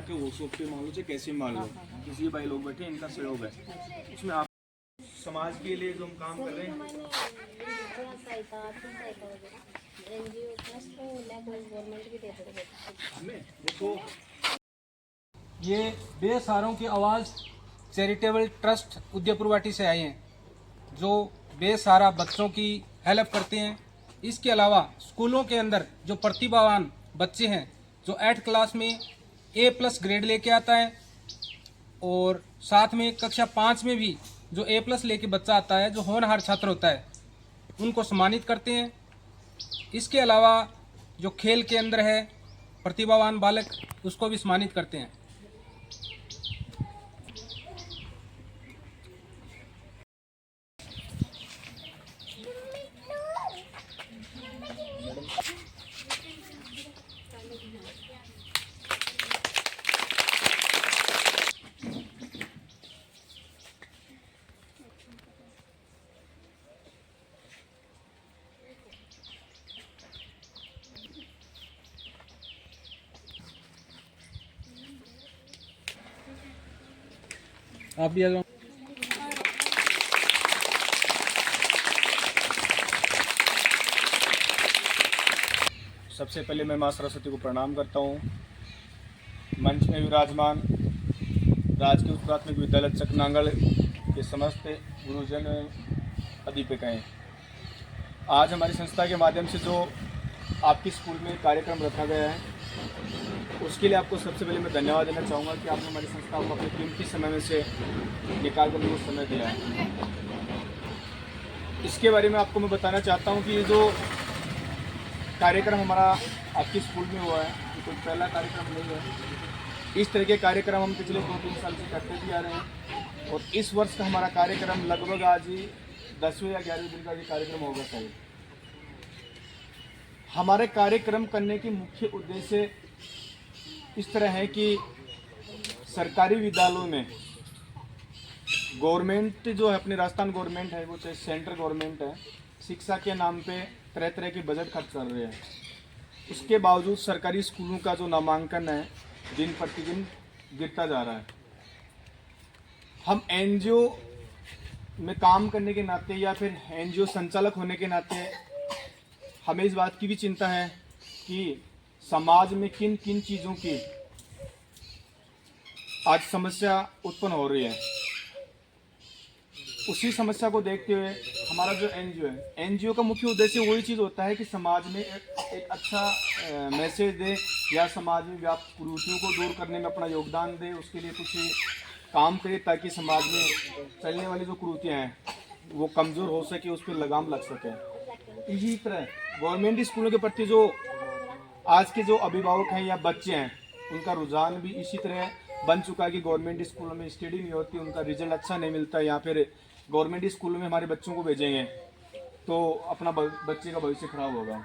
के व्हाट्सएप पे मान लो चाहे कैसे मान लो, किसी भाई लोग बैठे इनका सहयोग है उसमें। आप समाज के लिए जो हम काम कर रहे हैं, हमें देखो ये बेसहारों की आवाज़ चैरिटेबल ट्रस्ट उदयपुरवाटी से आए हैं, जो बेसहारा बच्चों की हेल्प करते हैं। इसके अलावा स्कूलों के अंदर जो प्रतिभावान बच्चे हैं, जो 8th क्लास में A+ ग्रेड लेके आता है, और साथ में कक्षा 5 में भी जो A+ लेके बच्चा आता है, जो होनहार छात्र होता है, उनको सम्मानित करते हैं। इसके अलावा जो खेल के अंदर है प्रतिभावान बालक, उसको भी सम्मानित करते हैं। आप भी आ जाओ। सबसे पहले मैं माँ सरस्वती को प्रणाम करता हूँ। मंच में विराजमान राजकीय उच्च प्राथमिक विद्यालय चकनांगल के समस्त गुरुजन अध्यापक, आज हमारी संस्था के माध्यम से जो आपके स्कूल में कार्यक्रम रखा गया है, उसके लिए आपको सबसे पहले मैं धन्यवाद देना चाहूँगा कि आपने हमारी संस्था को अपने कीमती समय में से निकाल कर मुझे समय दिया है। इसके बारे में आपको मैं बताना चाहता हूँ कि ये जो कार्यक्रम हमारा आपके स्कूल में हुआ है, ये कोई पहला कार्यक्रम नहीं है। इस तरह के कार्यक्रम हम पिछले 2-3 साल से करते भी आ रहे हैं, और इस वर्ष का हमारा कार्यक्रम लगभग आज ही 10वें या 11वें दिन का ये कार्यक्रम होगा शायद। हमारे कार्यक्रम करने की मुख्य उद्देश्य इस तरह है कि सरकारी विद्यालयों में गवर्नमेंट जो है, अपनी राजस्थान गवर्नमेंट है, वो चाहे सेंट्रल गवर्नमेंट है, शिक्षा के नाम पे तरह तरह के बजट खर्च कर रहे हैं। उसके बावजूद सरकारी स्कूलों का जो नामांकन है दिन प्रतिदिन गिरता जा रहा है। हम एनजीओ में काम करने के नाते या फिर एनजीओ संचालक होने के नाते हमें इस बात की भी चिंता है कि समाज में किन किन चीज़ों की आज समस्या उत्पन्न हो रही है। उसी समस्या को देखते हुए हमारा जो एनजीओ है, एनजीओ का मुख्य उद्देश्य वही चीज़ होता है कि समाज में एक अच्छा मैसेज दे, या समाज में व्याप्त कुरीतियों को दूर करने में अपना योगदान दे, उसके लिए कुछ काम करे, ताकि समाज में चलने वाली जो कुरीतियाँ हैं वो कमज़ोर हो सके, उस पर लगाम लग सके। इसी तरह गवर्नमेंट स्कूलों के प्रति जो आज के जो अभिभावक हैं या बच्चे हैं, उनका रुझान भी इसी तरह बन चुका है कि गवर्नमेंट स्कूलों में स्टडी नहीं होती, उनका रिजल्ट अच्छा नहीं मिलता, या फिर गवर्नमेंट स्कूलों में हमारे बच्चों को भेजेंगे तो अपना बच्चे का भविष्य खराब होगा।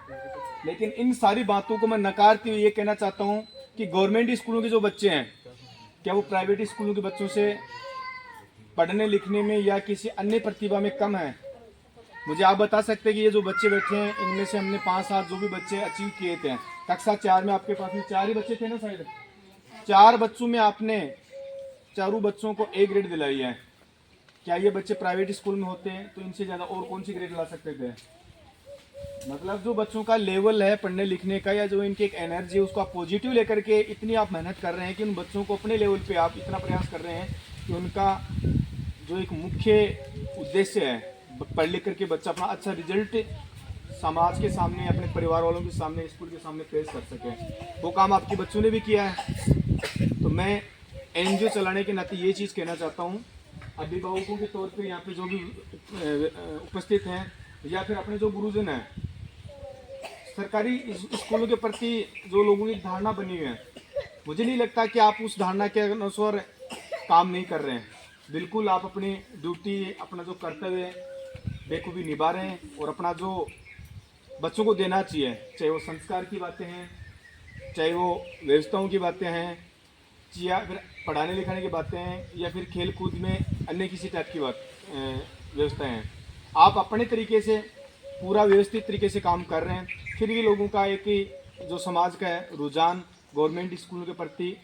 लेकिन इन सारी बातों को मैं नकारते हुए ये कहना चाहता हूँ कि गवर्नमेंट स्कूलों के जो बच्चे हैं, क्या वो प्राइवेट स्कूलों के बच्चों से पढ़ने लिखने में या किसी अन्य प्रतिभा में कम है? मुझे आप बता सकते हैं कि ये जो बच्चे बैठे हैं, इनमें से हमने 5-7 जो भी बच्चे अचीव किए थे, कक्षा 4 में आपके पास में 4 ही बच्चे थे ना शायद, 4 बच्चों में आपने चारों बच्चों को A ग्रेड दिलाई है। क्या ये बच्चे प्राइवेट स्कूल में होते हैं तो इनसे ज़्यादा और कौन सी ग्रेड ला सकते थे? मतलब जो बच्चों का लेवल है पढ़ने लिखने का, या जो इनकी एक एनर्जी है, उसको आप पॉजिटिव लेकर के इतनी आप मेहनत कर रहे हैं कि उन बच्चों को अपने लेवल पे आप इतना प्रयास कर रहे हैं कि उनका जो एक मुख्य उद्देश्य है, पढ़ लिख करके बच्चा अपना अच्छा रिजल्ट समाज के सामने, अपने परिवार वालों के सामने, स्कूल के सामने पेश कर सके, वो काम आपके बच्चों ने भी किया है। तो मैं एनजीओ चलाने के नाते ये चीज़ कहना चाहता हूँ अभिभावकों के तौर पे यहाँ पे जो भी उपस्थित हैं, या फिर अपने जो गुरुजन हैं, सरकारी स्कूलों के प्रति जो लोगों की धारणा बनी हुई है, मुझे नहीं लगता कि आप उस धारणा के अनुसार काम नहीं कर रहे हैं। बिल्कुल आप अपनी ड्यूटी, अपना जो कर्तव्य बेखूबी निभा रहे हैं, और अपना जो बच्चों को देना चाहिए, चाहे वो संस्कार की बातें हैं, चाहे वो व्यवस्थाओं की बातें हैं, या फिर पढ़ाने लिखाने की बातें हैं, या फिर खेल कूद में अन्य किसी टाइप की व्यवस्थाएं हैं, आप अपने तरीके से पूरा व्यवस्थित तरीके से काम कर रहे हैं। फिर भी लोगों का एक ही जो समाज का है रुझान गवर्नमेंट स्कूलों के प्रति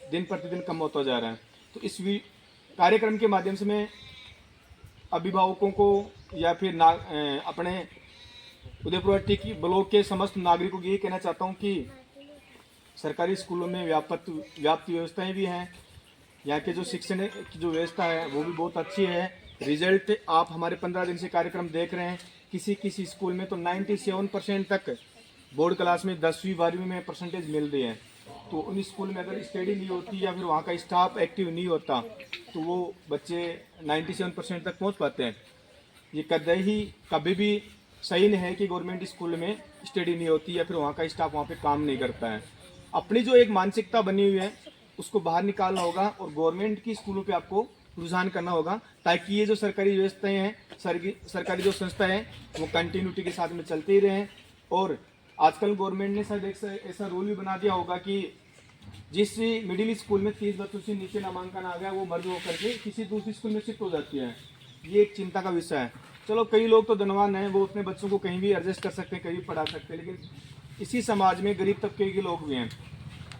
दिन प्रतिदिन कम होता जा रहा है। तो इस कार्यक्रम के माध्यम से मैं अभिभावकों को या फिर अपने उदयपुर की ब्लॉक के समस्त नागरिकों को ये कहना चाहता हूँ कि सरकारी स्कूलों में व्याप्त व्यवस्थाएं भी हैं। यहाँ के जो शिक्षण की जो व्यवस्था है वो भी बहुत अच्छी है। रिजल्ट आप हमारे 15 दिन से कार्यक्रम देख रहे हैं, किसी स्कूल में तो 97% तक बोर्ड क्लास में 10वीं 12वीं में परसेंटेज मिल रही है। तो उन स्कूल में अगर स्टडी नहीं होती या फिर वहाँ का स्टाफ एक्टिव नहीं होता तो वो बच्चे 97% तक पहुँच पाते हैं। ये कभी भी सही नहीं है कि गवर्नमेंट स्कूल में स्टडी नहीं होती या फिर वहाँ का स्टाफ वहाँ पे काम नहीं करता है। अपनी जो एक मानसिकता बनी हुई है उसको बाहर निकालना होगा और गवर्नमेंट की स्कूलों पे आपको रुझान करना होगा, ताकि ये जो सरकारी व्यवस्थाएं हैं, सरकारी जो संस्था है वो कंटिन्यूटी के साथ में चलते ही रहें। और आजकल गवर्नमेंट ने शायद ऐसा रूल भी बना दिया होगा कि जिस मिडिल स्कूल में 30 बच्चों से नीचे नामांकन आ गया वो मर्ज होकर के किसी दूसरी स्कूल में शिफ्ट हो जाती है। ये एक चिंता का विषय है। चलो कई लोग तो धनवान हैं, वो अपने बच्चों को कहीं भी एडजस्ट कर सकते हैं, कहीं भी पढ़ा सकते हैं, लेकिन इसी समाज में गरीब तबके के लोग भी हैं।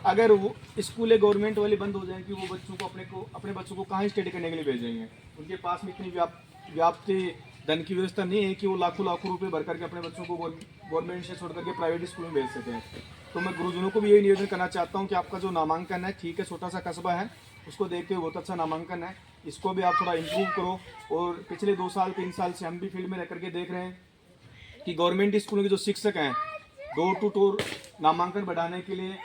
अगर वो स्कूलें गवर्नमेंट वाली बंद हो जाएंगी, वो बच्चों को अपने बच्चों को कहाँ स्टडी करने के लिए भेजेंगे? उनके पास में इतनी व्याप्ति धन की व्यवस्था नहीं है कि वो लाखों रुपए भर करके अपने बच्चों को गवर्नमेंट से छोड़ करके प्राइवेट स्कूल में भेज सकें। तो मैं गुरुजनों को भी यही निवेदन करना चाहता हूँ कि आपका जो नामांकन है, ठीक है छोटा सा कस्बा है, उसको देख के बहुत अच्छा नामांकन है, इसको भी आप थोड़ा इम्प्रूव करो। और पिछले 2 साल 3 साल से हम भी फील्ड में रह करके देख रहे हैं कि गवर्नमेंट स्कूलों के जो शिक्षक हैं डोर टू डोर नामांकन बढ़ाने के लिए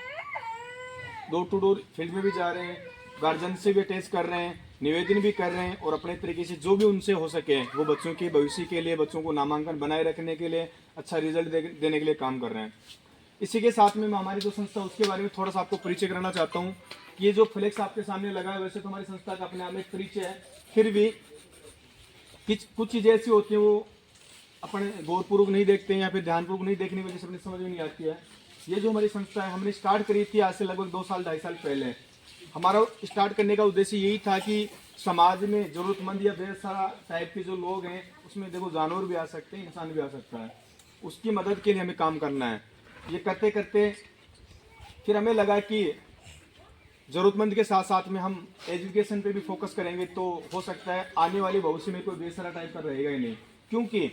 डोर टू डोर फील्ड में भी जा रहे हैं, गार्जियन से भी अटैच कर रहे हैं, निवेदन भी कर रहे हैं और अपने तरीके से जो भी उनसे हो सके वो बच्चों के भविष्य के लिए, बच्चों को नामांकन बनाए रखने के लिए, अच्छा रिजल्ट देने के लिए काम कर रहे हैं। इसी के साथ में मैं हमारी जो संस्था उसके बारे में थोड़ा सा आपको परिचय कराना चाहता हूँ। ये जो फ्लेक्स आपके सामने लगा है, वैसे तो हमारी संस्था का अपने आप में एक परिचय है, फिर भी कुछ चीज़ें ऐसी होती हैं वो अपने गौरपूर्वक नहीं देखते हैं या फिर ध्यानपूर्वक नहीं देखने की वजह से अपनी समझ में नहीं आती है। ये जो हमारी संस्था है हमने स्टार्ट करी थी आज से लगभग 2 साल 2.5 साल पहले। हमारा स्टार्ट करने का उद्देश्य यही था कि समाज में जरूरतमंद या बेसहारा टाइप के जो लोग हैं, उसमें देखो जानवर भी आ सकते हैं, इंसान भी आ सकता है, उसकी मदद के लिए हमें काम करना है। ये करते करते फिर हमें लगा कि ज़रूरतमंद के साथ साथ में हम एजुकेशन पे भी फोकस करेंगे तो हो सकता है आने वाले भविष्य में कोई बेसहारा टाइप का रहेगा ही नहीं। क्योंकि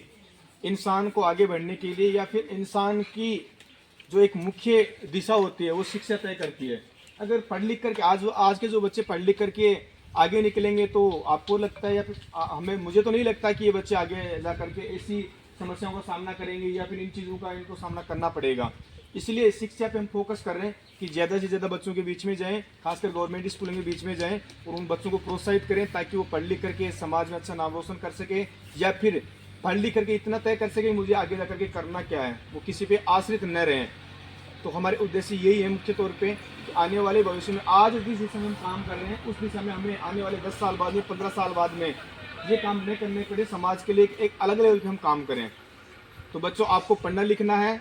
इंसान को आगे बढ़ने के लिए या फिर इंसान की जो एक मुख्य दिशा होती है वो शिक्षा तय करती है। अगर पढ़ लिख करके आज के जो बच्चे पढ़ लिख करके आगे निकलेंगे तो आपको लगता है या फिर मुझे तो नहीं लगता कि ये बच्चे आगे जा करके ऐसी समस्याओं का सामना करेंगे या फिर इन चीज़ों का इनको सामना करना पड़ेगा। इसलिए शिक्षा पे हम फोकस कर रहे हैं कि ज़्यादा से ज़्यादा बच्चों के बीच में जाएं, खासकर गवर्नमेंट स्कूलों के बीच में जाएं और उन बच्चों को प्रोत्साहित करें ताकि वो पढ़ लिख करके समाज में अच्छा नाम रोशन कर सके या फिर पढ़ लिख करके इतना तय कर सके मुझे आगे जा करके करना क्या है, वो किसी पे आश्रित न रहें। तो हमारे उद्देश्य यही है मुख्य तौर पे कि आने वाले भविष्य में आज जिस दिशा में हम काम कर रहे हैं उस दिशा में हमें आने वाले 10 साल बाद में 15 साल बाद में ये काम नहीं करने पड़े, समाज के लिए एक अलग लेवल पे हम काम करें। तो बच्चों आपको पढ़ना लिखना है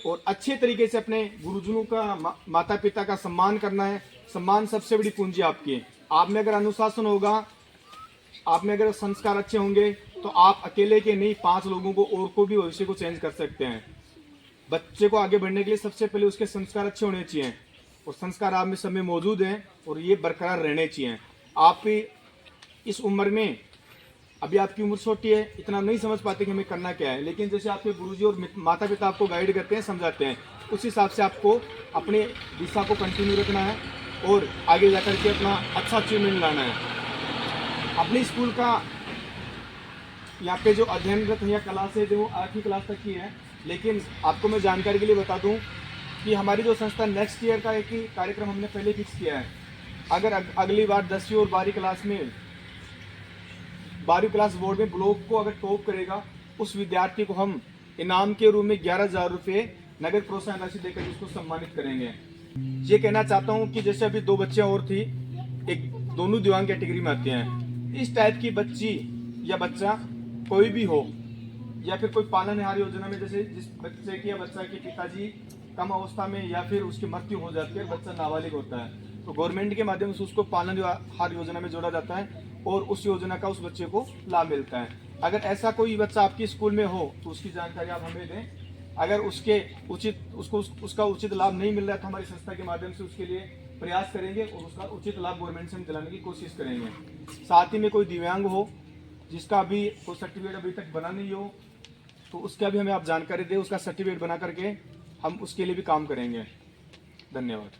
और अच्छे तरीके से अपने गुरुजनों का, माता पिता का सम्मान करना है। सम्मान सबसे बड़ी पूंजी आपकी है। आप में अगर अनुशासन होगा, आप में अगर संस्कार अच्छे होंगे तो आप अकेले के नहीं 5 लोगों को और को भी भविष्य को चेंज कर सकते हैं। बच्चे को आगे बढ़ने के लिए सबसे पहले उसके संस्कार अच्छे होने चाहिए और संस्कार आप में सब में मौजूद हैं और ये बरकरार रहने चाहिए। आप इस उम्र में, अभी आपकी उम्र छोटी है, इतना नहीं समझ पाते कि हमें करना क्या है, लेकिन जैसे आपके गुरुजी और माता पिता आपको गाइड करते हैं, समझाते हैं, उस हिसाब से आपको अपने दिशा को कंटिन्यू रखना है और आगे जाकर के अपना अच्छा अचीवमेंट लाना है। अपने स्कूल का यहाँ पे जो अध्ययनरत या क्लास है जो 8वीं क्लास तक की है, लेकिन आपको मैं जानकारी के लिए बता दूं कि हमारी जो संस्था नेक्स्ट ईयर का एक ही कार्यक्रम हमने पहले फिक्स किया है। अगर अगली बार 10वीं और 12वीं क्लास में 12वीं क्लास बोर्ड में ब्लॉक को अगर टॉप करेगा उस विद्यार्थी को हम इनाम के रूप में 11,000 रुपये नगद प्रोत्साहन राशि देकर उसको सम्मानित करेंगे। ये कहना चाहता हूँ कि जैसे अभी 2 बच्चियाँ और थी, एक दोनों दिव्यांग कैटेगरी में आते हैं, इस टाइप की बच्ची या बच्चा कोई भी हो या फिर कोई पालनहार योजना में, जैसे जिस बच्चे की या बच्चा के पिताजी कम अवस्था में या फिर उसकी मृत्यु हो जाती है, बच्चा नाबालिग होता है, तो गवर्नमेंट के माध्यम से उसको पालनहार योजना में जोड़ा जाता है और उस योजना का उस बच्चे को लाभ मिलता है। अगर ऐसा कोई बच्चा आपके स्कूल में हो तो उसकी जानकारी आप हमें दें। अगर उसका उचित लाभ नहीं मिल रहा है तो हमारी संस्था के माध्यम से उसके लिए प्रयास करेंगे और उसका उचित लाभ गवर्नमेंट से हम दिलाने की कोशिश करेंगे। साथ ही में कोई दिव्यांग हो जिसका अभी कोई सर्टिफिकेट अभी तक बना नहीं हो तो उसका भी हमें आप जानकारी दें, उसका सर्टिफिकेट बना करके हम उसके लिए भी काम करेंगे। धन्यवाद।